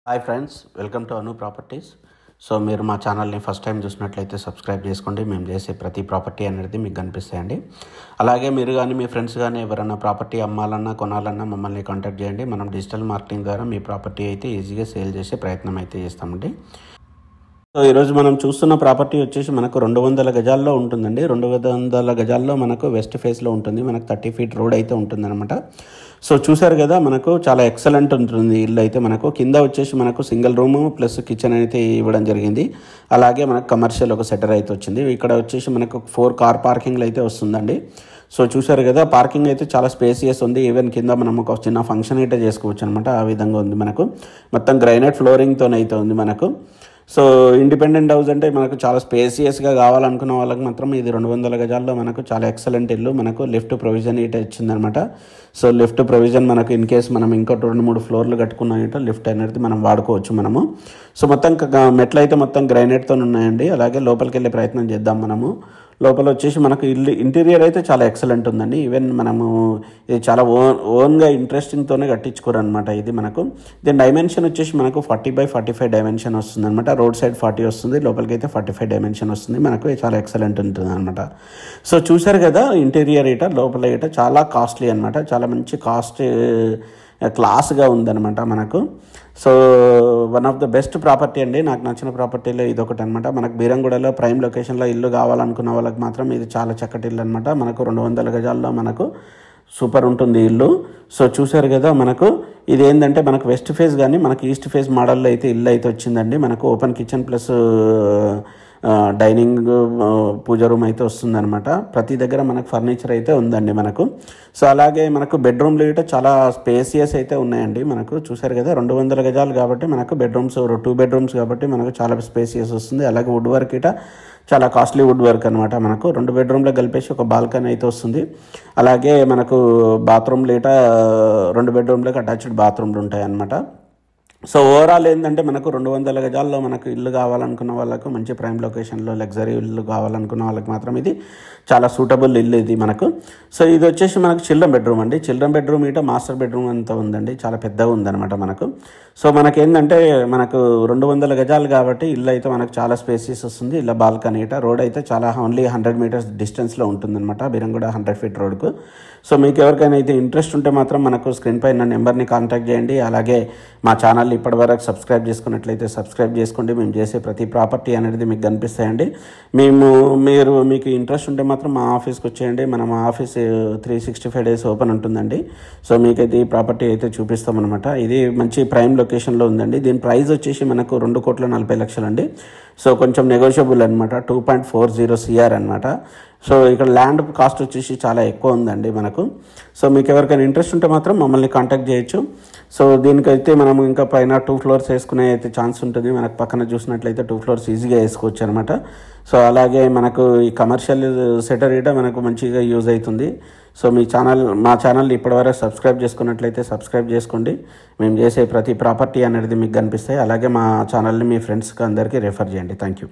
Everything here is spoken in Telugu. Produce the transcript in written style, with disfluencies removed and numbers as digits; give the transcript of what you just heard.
Hi friends, welcome to Anu properties. So మీరు మా ఛానల్ని ఫస్ట్ టైం చూసినట్లయితే సబ్స్క్రైబ్ చేసుకోండి. మేము చేసే ప్రతి ప్రాపర్టీ అనేది మీకు కనిపిస్తాయండి. అలాగే మీరు కానీ మీ ఫ్రెండ్స్ కానీ ఎవరైనా ప్రాపర్టీ అమ్మాలన్నా కొనాలన్నా మమ్మల్ని కాంటాక్ట్ చేయండి. మనం డిజిటల్ మార్కెటింగ్ ద్వారా మీ ప్రాపర్టీ అయితే ఈజీగా సేల్ చేసే ప్రయత్నం అయితే చేస్తామండి. సో ఈరోజు మనం చూస్తున్న ప్రాపర్టీ వచ్చేసి మనకు 200 గజాల్లో ఉంటుందండి. 200 గజాల్లో మనకు వెస్ట్ ఫేస్లో ఉంటుంది. మనకు 30 ఫీట్ రోడ్ అయితే ఉంటుందన్నమాట. సో చూసారు కదా, మనకు చాలా ఎక్సలెంట్ ఉంటుంది ఇల్లు అయితే. మనకు కింద వచ్చేసి మనకు సింగిల్ రూము ప్లస్ కిచెన్ అయితే ఇవ్వడం జరిగింది. అలాగే మనకు కమర్షియల్ ఒక సెటర్ అయితే వచ్చింది. ఇక్కడ వచ్చేసి మనకు 4 కార్ పార్కింగ్లు అయితే వస్తుందండి. సో చూసారు కదా, పార్కింగ్ అయితే చాలా స్పేసియస్ ఉంది. ఈవెన్ కింద మనం ఒక చిన్న ఫంక్షన్ అయితే చేసుకోవచ్చు అనమాట. ఆ విధంగా ఉంది. మనకు మొత్తం గ్రైనైట్ ఫ్లోరింగ్తోనైతే ఉంది మనకు. సో ఇండిపెండెంట్ హౌస్ అంటే మనకు చాలా స్పేసియస్గా కావాలనుకున్న వాళ్ళకి మాత్రం ఇది 200 గజాల్లో మనకు చాలా ఎక్సలెంట్ ఇల్లు. మనకు లిఫ్ట్ ప్రొవిజన్ ఇటే ఇచ్చిందనమాట. సో లిఫ్ట్ ప్రొవిజన్ మనకు ఇన్ కేస్ మనం ఇంకో 2-3 ఫ్లోర్లు కట్టుకున్న లిఫ్ట్ అనేది మనం వాడుకోవచ్చు మనము. సో మొత్తం మెట్లు అయితే మొత్తం గ్రైనైట్తో ఉన్నాయండి. అలాగే లోపలికి వెళ్ళే ప్రయత్నం చేద్దాం మనము. లోపల వచ్చేసి మనకు ఇల్లు ఇంటీరియర్ అయితే చాలా ఎక్సలెంట్ ఉందండి. ఈవెన్ మనము ఇది చాలా ఓన్గా ఇంట్రెస్టింగ్తోనే కట్టించుకోరు అనమాట. ఇది మనకు దీని డైమెన్షన్ వచ్చేసి మనకు 40x45 డైమెన్షన్ వస్తుంది అనమాట. రోడ్ సైడ్ 40 వస్తుంది, లోపలికి అయితే 45 డైమెన్షన్ వస్తుంది. మనకు చాలా ఎక్సలెంట్ ఉంటుంది అనమాట. సో చూసారు కదా, ఇంటీరియర్ లోపల చాలా కాస్ట్లీ అనమాట. చాలా మంచి క్లాస్గా ఉందన్నమాట మనకు. So one of the best property అండి. నాకు నచ్చిన ప్రాపర్టీలో ఇది ఒకటి అనమాట. మనకు బీరంగూడలో ప్రైమ్ లొకేషన్లో ఇల్లు కావాలనుకున్న వాళ్ళకి మాత్రం ఇది చాలా చక్కటి ఇల్లు అనమాట. మనకు 200 గజాల్లో మనకు సూపర్ ఉంటుంది ఇల్లు. సో చూసారు కదా, మనకు ఇది ఏంటంటే మనకు వెస్ట్ ఫేస్ కానీ మనకు ఈస్ట్ ఫేస్ మోడల్లో అయితే ఇల్లు అయితే వచ్చిందండి. మనకు ఓపెన్ కిచెన్ ప్లస్ డైనింగ్ పూజ రూమ్ అయితే వస్తుందన్నమాట. ప్రతి దగ్గర మనకు ఫర్నిచర్ అయితే ఉందండి మనకు. సో అలాగే మనకు బెడ్రూమ్లు అయితే చాలా స్పేసియస్ అయితే ఉన్నాయండి. మనకు చూసారు కదా, 200 గజాలు కాబట్టి మనకు బెడ్రూమ్స్ 2 బెడ్రూమ్స్ కాబట్టి మనకు చాలా స్పేసియస్ వస్తుంది. అలాగే వుడ్ వర్క్ చాలా కాస్ట్లీ వుడ్ వర్క్ అనమాట. మనకు 2 బెడ్రూమ్లో కలిపేసి ఒక బాల్కనీ అయితే వస్తుంది. అలాగే మనకు బాత్రూమ్లు 2 బెడ్రూమ్లకు అటాచ్డ్ బాత్రూమ్లు ఉంటాయి అన్నమాట. సో ఓవరాల్ ఏంటంటే మనకు 200 గజాల్లో మనకు ఇల్లు కావాలనుకున్న వాళ్ళకు, మంచి ప్రైమ్ లొకేషన్లో లగ్జరీ ఇల్లు కావాలనుకున్న వాళ్ళకి మాత్రం ఇది చాలా సూటబుల్ ఇల్లు ఇది మనకు. సో ఇది వచ్చేసి మనకు చిల్డ్రన్ బెడ్రూమ్ అండి. చిల్డ్రన్ బెడ్రూమ్ మాస్టర్ బెడ్రూమ్ అంతా ఉందండి. చాలా పెద్దగా ఉందన్నమాట మనకు. సో మనకేంటంటే మనకు 200 గజాలు కాబట్టి ఇల్లు అయితే మనకు చాలా స్పేసియస్ వస్తుంది. ఇలా బాల్కనీ రోడ్ అయితే చాలా ఓన్లీ 100 మీటర్స్ డిస్టెన్స్లో ఉంటుందన్నమాట. బీరంగూడ 100 ఫీట్ రోడ్కు. సో మీకు ఎవరికైనా అయితే ఇంట్రెస్ట్ ఉంటే మాత్రం మనకు స్క్రీన్ పై నా నెంబర్ని కాంటాక్ట్ చేయండి. అలాగే మా ఛానల్ని ఇప్పటివరకు సబ్స్క్రైబ్ చేసుకున్నట్లయితే సబ్స్క్రైబ్ చేసుకోండి. మేము చేసే ప్రతి ప్రాపర్టీ అనేది మీకు కనిపిస్తాయండి. మీకు ఇంట్రెస్ట్ ఉంటే మాత్రం మా ఆఫీస్కి వచ్చేయండి. మన ఆఫీస్ 365 డేస్ ఓపెన్ ఉంటుందండి. సో మీకైతే ఈ ప్రాపర్టీ అయితే చూపిస్తామన్నమాట. ఇది మంచి ప్రైమ్ లొకేషన్లో ఉందండి. దీని ప్రైస్ వచ్చేసి మనకు 2,40,00,000 అండి. సో కొంచెం నెగోషియబుల్ అనమాట. 2.40 CR అనమాట. సో ఇక్కడ ల్యాండ్ కాస్ట్ వచ్చేసి చాలా ఎక్కువ ఉందండి మనకు. సో మీకు ఎవరికైనా ఇంట్రెస్ట్ ఉంటే మాత్రం మమ్మల్ని కాంటాక్ట్ చేయొచ్చు. సో దీనికైతే మనం ఇంకా పైన 2 ఫ్లోర్స్ వేసుకునే అయితే ఛాన్స్ ఉంటుంది. మనకు పక్కన చూసినట్లయితే 2 ఫ్లోర్స్ ఈజీగా వేసుకోవచ్చు అనమాట. సో అలాగే మనకు ఈ కమర్షియల్ సెటర్ మనకు మంచిగా యూజ్ అవుతుంది. సో మా ఛానల్ని ఇప్పటివరకు సబ్స్క్రైబ్ చేసుకున్నట్లయితే సబ్స్క్రైబ్ చేసుకోండి. మేము చేసే ప్రతి ప్రాపర్టీ అనేది మీకు కనిపిస్తాయి. అలాగే మా ఛానల్ని మీ ఫ్రెండ్స్కి అందరికీ రెఫర్ చేయండి. Thank you.